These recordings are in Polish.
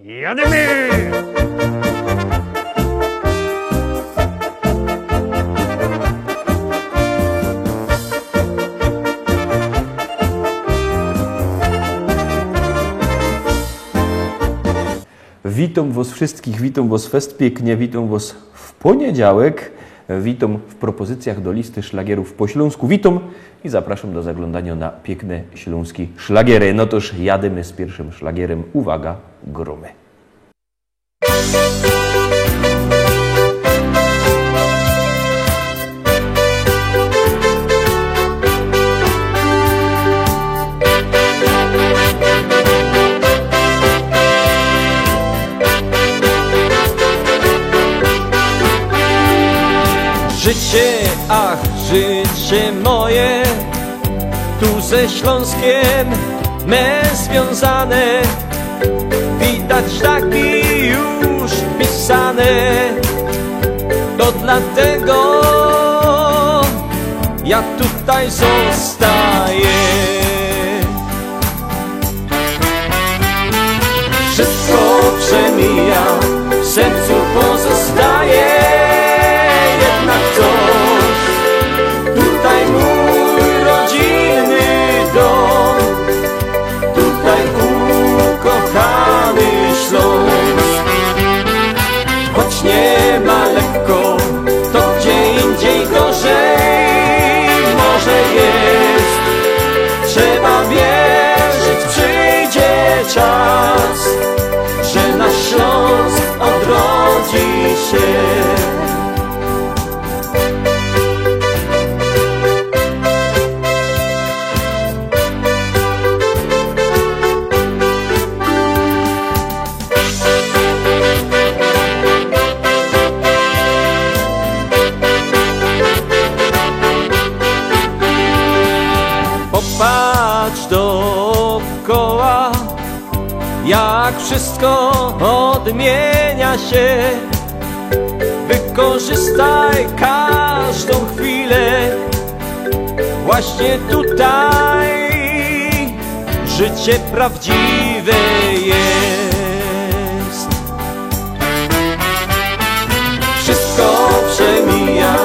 Jademy! Witam was wszystkich, witam was fest pięknie, witam was w poniedziałek, witam w propozycjach do listy szlagierów po śląsku, witam i zapraszam do zaglądania na piękne śląskie szlagiery. No toż jadymy z pierwszym szlagierem, uwaga, gromy. Życie, ach, życie moje, tu ze Śląskiem me związane, widać taki już pisane, to dlatego ja tutaj zostaję. Wszystko przemija, w sercu pozostaje. Tutaj mój rodzinny dom, tutaj ukochany Śląsk. Choć nie ma lekko, to gdzie indziej gorzej może jest. Trzeba wierzyć, przyjdzie czas, że nasz Śląsk odrodzi się. Patrz dookoła, jak wszystko odmienia się. Wykorzystaj każdą chwilę. Właśnie tutaj życie prawdziwe jest. Wszystko przemija,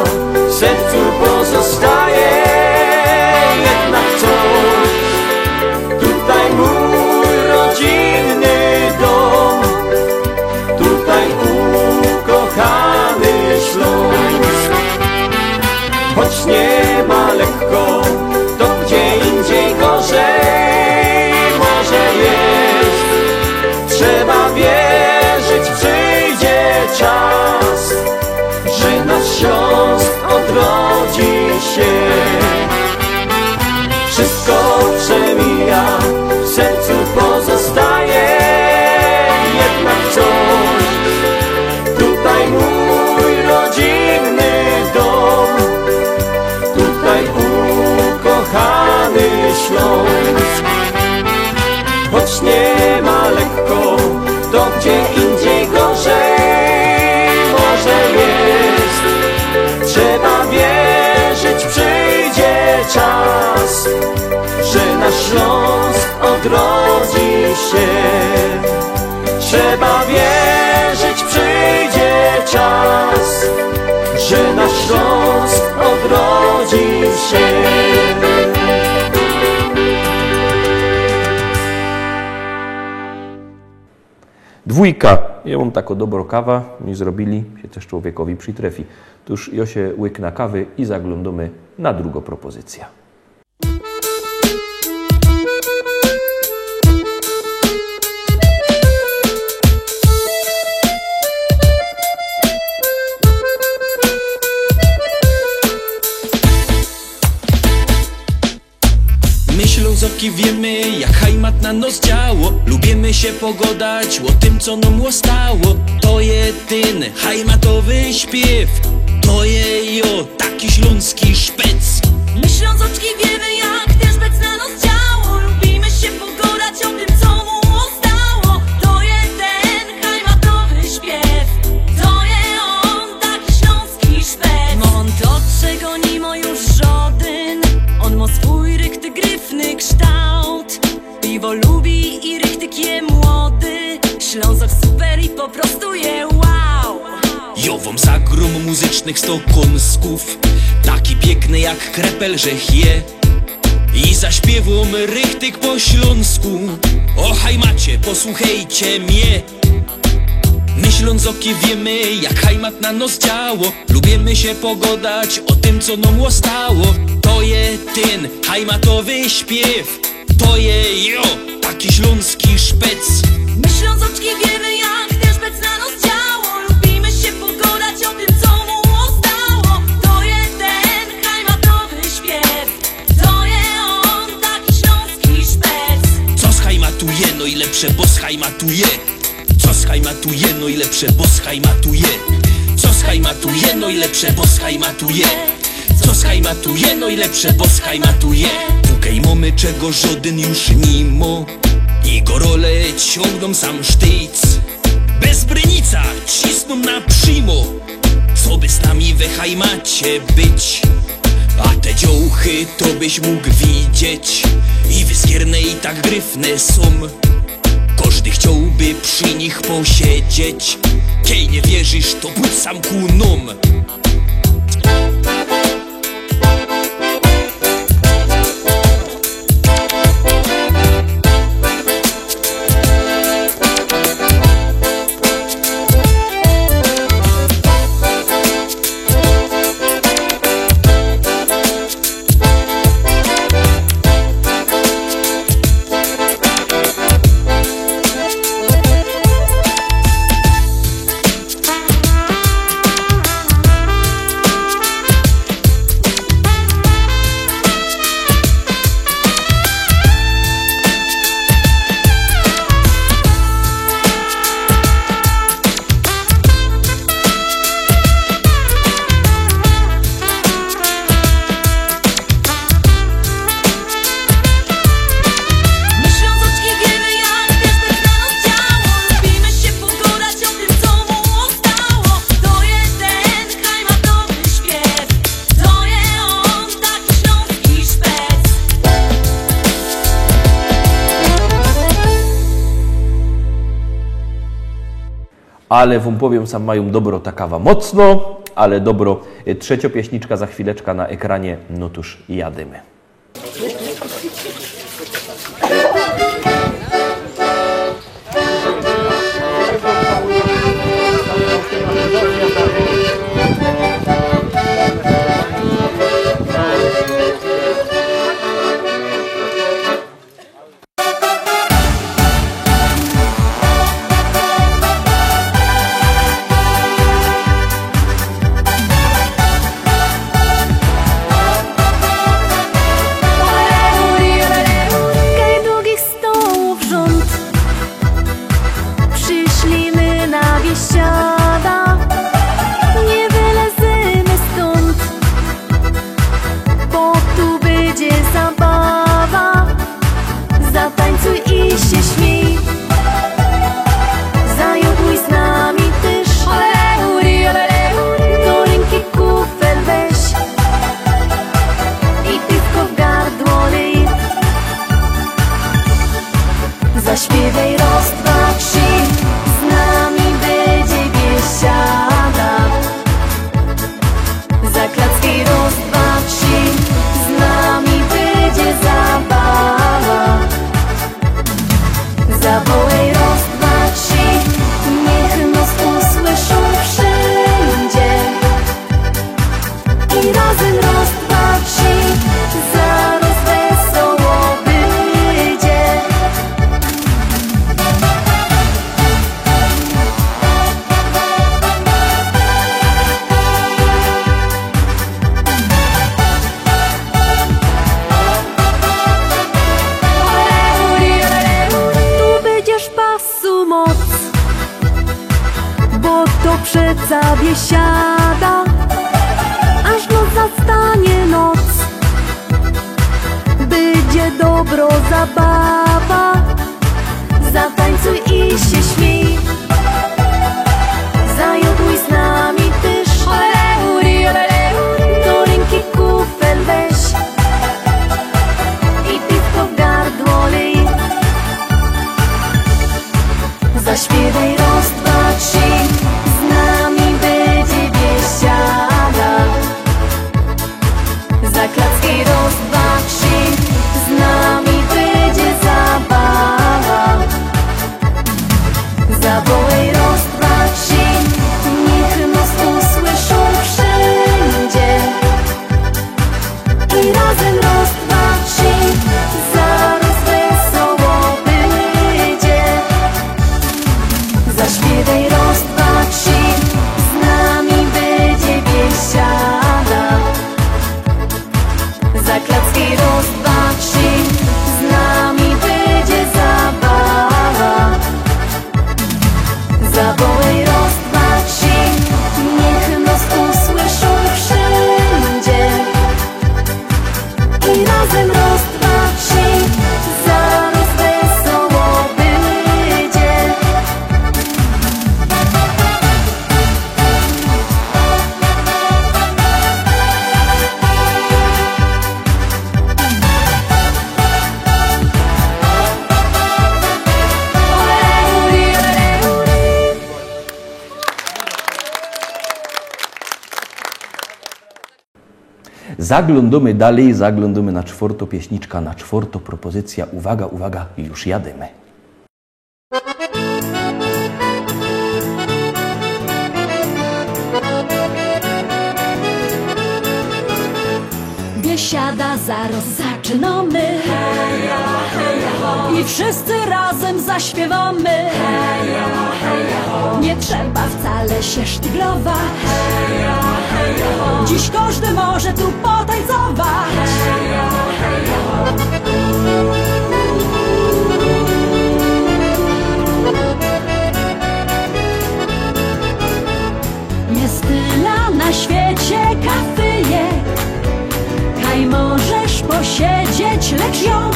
w sercu pozostaje. Tutaj mój rodzinny dom, tutaj ukochany Śląsk. Choć nie ma lekko, to gdzie indziej gorzej może jest. Trzeba wierzyć, przyjdzie czas, że nasz Śląsk odrodzi się. Wszystko przemija, w sercu pozostaje jednak coś. Tutaj mój rodzinny dom, tutaj ukochany Śląsk. Choć nie ma lekko, to gdzie indziej gorzej może jest. Trzeba wierzyć, przyjdzie czas, że nasz Śląsk odrodzi się. Trzeba wierzyć, przyjdzie czas, że nasz Śląsk odrodzi się. Dwójka, ja mam taką dobrą kawa, mi zrobili, się też człowiekowi przytrefi. Tuż ja się łykna kawy i zaglądamy na drugą propozycję. Ślązoki wiemy, jak hajmat na nos działo. Lubimy się pogodać o tym, co nam stało. To jedyny hajmatowy śpiew, to jejo taki śląski szpec. My Ślązoczki wiemy, jak ten szpec na nos działo. Lubimy się pogodać o tym, co mu stało. To jeden hajmatowy śpiew, to je on taki śląski szpec. On to, czego nie ma już żaden, on ma swój rykty gryfny kształt. Piwo lubi i rychtyk je młody. Ślązok Wąsa grum muzycznych stokąsków, taki piękny jak krepel, że je. I zaśpiewam rychtyk po śląsku. O hajmacie, posłuchajcie mnie. My Ślązoki wiemy, jak hajmat na nos działo. Lubimy się pogodać o tym, co nam ostało. To je ten hajmatowy śpiew, to je taki śląski szpec. My Ślązoczki wiemy, jak ten szpec na nos działo. Lubimy się pogodać o tym, co mu ostało. To jest ten hajmatowy śpiew, to jest on, taki śląski szpec. Co schajmatuje, no i lepsze, bo schajmatuje. Co schajmatuje, no i lepsze, bo schajmatuje. Co schajmatuje, no i lepsze, bo schajmatuje. Co schajmatuje, no i lepsze, bo schajmatuje. Tukaj mamy czego żaden już nie ma. I gorole ciągną sam sztyc. Bez brynica cisną na przymo. Co by z nami we hajmacie być? A te dziołchy to byś mógł widzieć. I wyskierne i tak gryfne są. Każdy chciałby przy nich posiedzieć. Kiej nie wierzysz, to pójdź sam ku nom. Ale wam powiem, sam mają dobro takawa mocno, ale dobro trzeciopieśniczka za chwileczkę na ekranie, no tuż jadymy. Zaśpiewaj raz, dwa, trzy, z nami będzie biesiada. Zaklacki raz, dwa, trzy, z nami będzie zabawa. Zawołaj raz, dwa, trzy, niech nas usłyszą wszędzie. I razem raz, dwa, trzy, zaraz wesoło będzie. Tu będziesz pasu moc, bo to przeca biesiada, aż noc zastanie noc. Będzie dobro zabawa, zatańcuj i się śmiej. Zajoduj z nami też, do ręki kufel weź i piwko w gardło lej. Zaśpiewaj raz, dwa, trzy, z nami będzie Zawołaj raz, dwa, trzy, niech nos usłyszą wszędzie. I razem raz, dwa, trzy, zaraz wesoło będzie. Zaglądamy dalej, zaglądamy na czwarto pieśniczka, na czwarto propozycja. Uwaga, uwaga, już jadymy. Biesiada, zaraz zaczynamy. I wszyscy razem zaśpiewamy. Nie trzeba wcale się sztyglować. Dziś każdy może tu potańcować. Jest tyle na świecie kafyjek, kaj możesz posiedzieć, lecz ją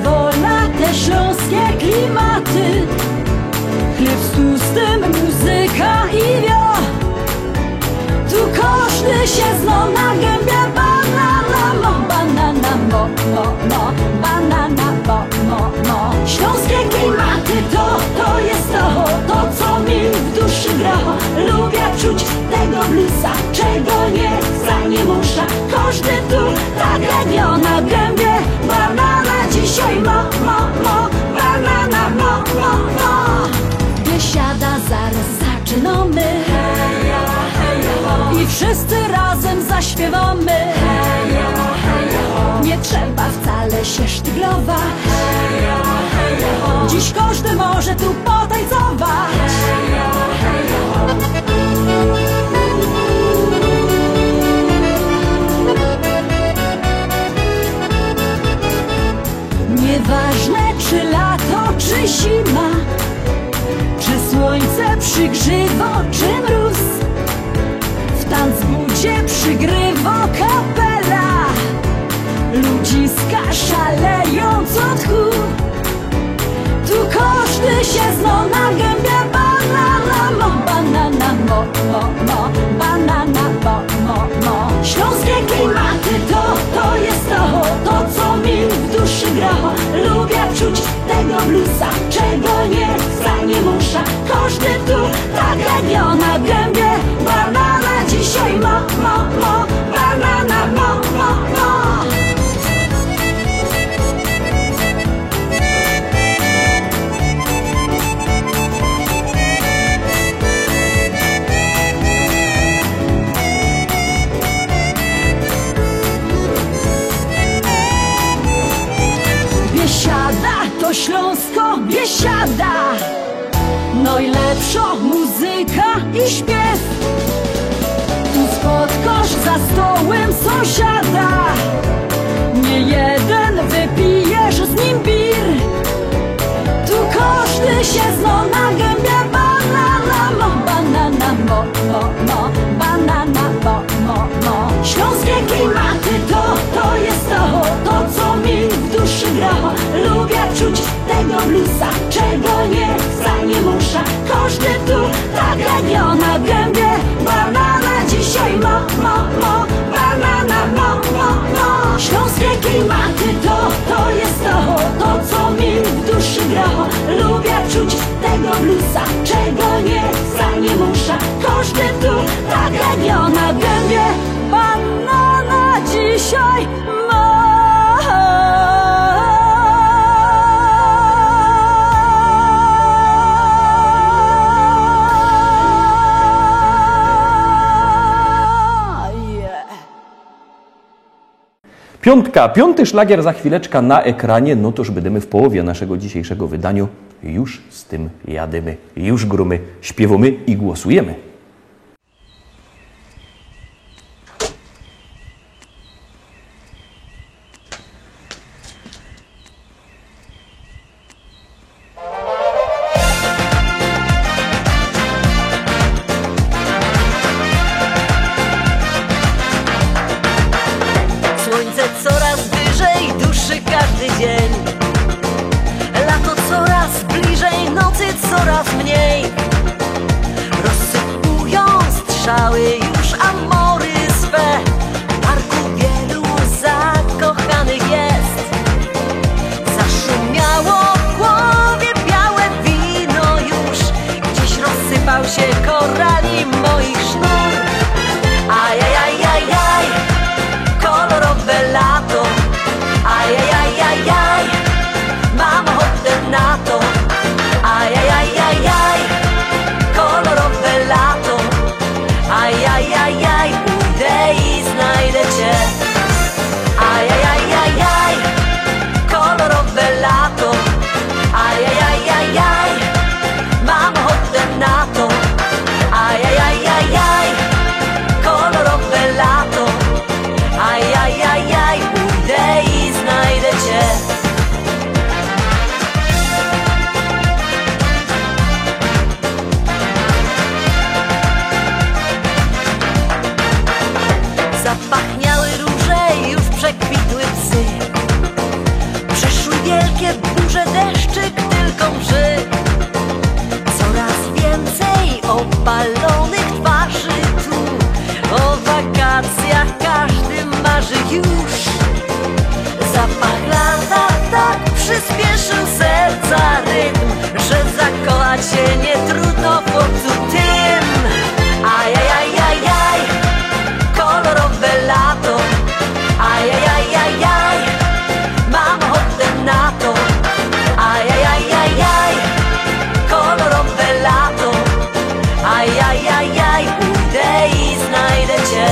wola te śląskie klimaty. Chleb z tłustym, muzyka i wio. Tu każdy się zna na gębie. Banana mo, banana mo, mo, mo. Banana mo, mo, mo. Śląskie klimaty to jest to co mi w duszy gra. Lubię czuć tego bluesa, czego nie za nie muszę. Każdy tu tak jak na gębie. Banana dzisiaj mo, mo, mo. Banana mo, mo, mo. Biesiada, zaraz zaczynamy. I wszyscy razem zaśpiewamy. Nie trzeba wcale się sztyglować. Dziś każdy może tu potańcować. Nieważne czy lato, czy zima, czy słońce przygrzywo, czy mróz, w tanzbudzie przygrywa kapela. Ludziska szaleją co tchu. Tu każdy się zna na gębie. Banana mo, banana mo, mo, mo. Banana mo, mo, mo. Śląskie klimaty to jest to co mi w duszy gra. Lubię czuć tego bluesa, czego nie za nie muszę. Każdy tu tak jak ja na gębie. Banana dzisiaj mo, mo, mo. Banana mo, mo, mo. Biesiada to Śląsko, Biesiada. Najlepsza muzyka i śpiew. Tu spotkasz za stołem sąsiada. Nie jeden wypijesz z nim bir. Tu każdy się zna na gębie. Banana mo, banana mo, mo, mo. Banana mo, mo, mo. Śląskie klimaty to jest to co mi w duszy gra. Lubię czuć tego bluesa, czego nie za nie muszę. Każdy tu tak jak ja na gębie. Banana dzisiaj mo, mo, mo. Banana mo, mo, mo. Śląskie klimaty to jest to co mi w duszy gra. Lubię czuć tego bluesa, czego nie za nie muszę. Każdy tu tak jak ja na gębie. Banana dzisiaj mo. Piątka, piąty szlagier za chwileczkę na ekranie, no toż będziemy w połowie naszego dzisiejszego wydania. Już z tym jadymy, już grumy, śpiewamy i głosujemy. się nie trudno, chłopcu, tym. Ajajajajaj, kolorowe lato. Ajajajajaj, mam ochotę na to. Ajajajajaj, kolorowe lato. Ajajajaj, pójdę i znajdę cię.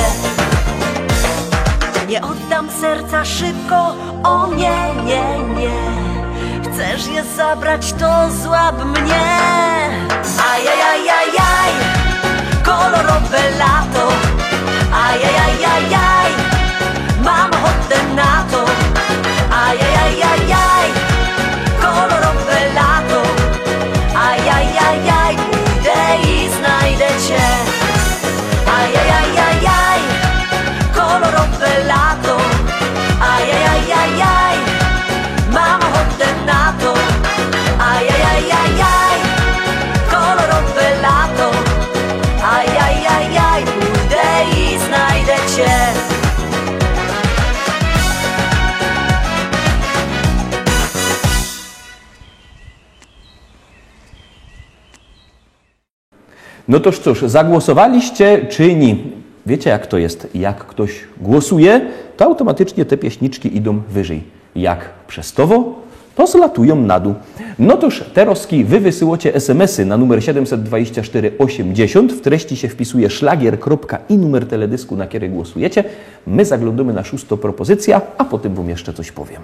Nie oddam serca szybko, o nie, nie, nie. Chcesz je zabrać, to złap mnie. Ajajajajaj, kolorowe lato. Ajajajajaj, mam ochotę na to. Ajajajajaj, kolorowe lato. Ajajajaj, pójdę i znajdę cię. Ajajajajaj, kolorowe lato. Ajajajajaj, mam ochotę na to. Ajajajajaj, kolorowe lato. Ajajajaj, pójdę i znajdę cię. No toż cóż, zagłosowaliście czy nie? Wiecie jak to jest? Jak ktoś głosuje, to automatycznie te pieśniczki idą wyżej. Jak przestowo, to zlatują na dół. No toż teroski wy wysyłacie SMS-y na numer 724 80. W treści się wpisuje szlagier. I numer teledysku, na który głosujecie. My zaglądamy na 6. propozycja, a potem wam jeszcze coś powiem.